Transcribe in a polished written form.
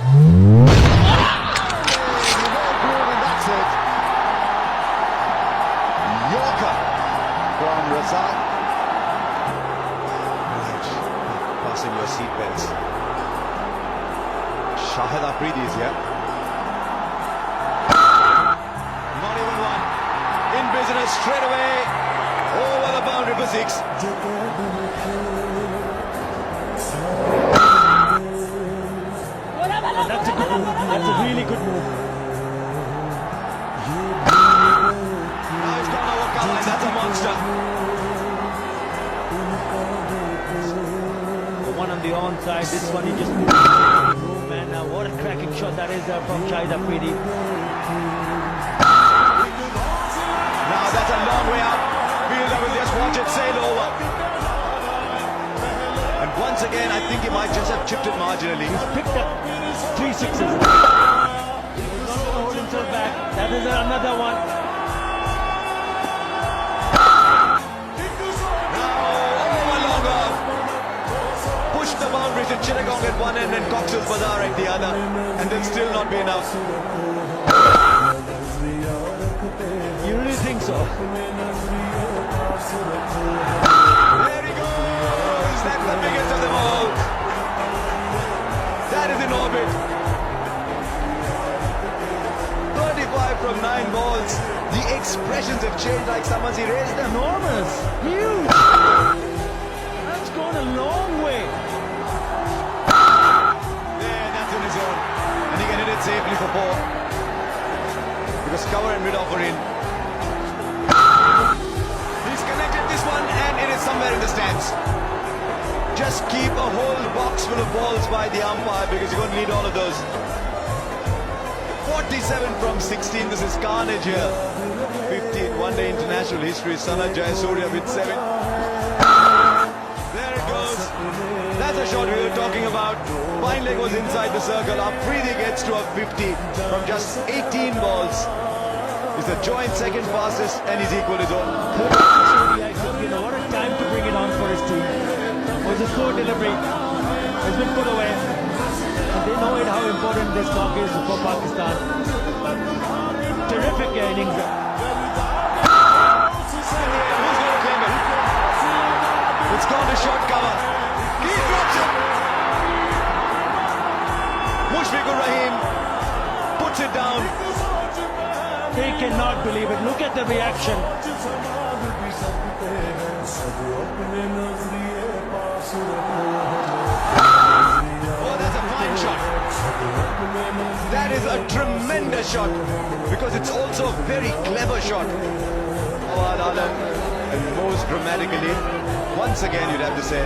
Yorker from Razak. Fasten your seatbelts. Shahid Afridi is here. Not even one. In business straight away. Over the boundary for 6. That's a good move. That's a really good move. Now he's gone over cover and that's a monster. The one on the onside, this one he just moved. Man, what a cracking shot that is from Shahid Afridi. Now that's a long way out. Fielder will just watch it sail over. And once again, I think he might just have chipped it marginally. He's picked up 3 sixes. He's not going to hold himself back. That is another one. Pushed the boundary to Chittagong at one end and Cox's Bazar at the other, and they'll still not be enough. You really think so? There he goes! That's the biggest of them all. That is in orbit. 35 from 9 balls. The expressions have changed like someone's erased them. Enormous. Huge. That's gone a long way. That's in his zone. And he can hit it safely for 4. Because cover and mid offer in. He's connected this one and it is somewhere in the stands. Just keep a whole box full of balls by the umpire because you're going to need all of those. 47 from 16. This is carnage here. 15 one-day international history. Sanat Jayasuriya with 7. There it goes. That's a shot we were talking about. Fine leg was inside the circle. Afridi gets to a 50 from just 18 balls. He's the joint second fastest and he's equal his own. What a time to bring it on for his team. It was a slow delivery. It's been put away. And they know how important this knock is for Pakistan. Terrific innings. Who's going to claim it? It's gone to short cover. He drops it. Mushfiqur Rahim puts it down. They cannot believe it. Look at the reaction. Oh, that's a fine shot. That is a tremendous shot because it's also a very clever shot. And most dramatically, once again you'd have to say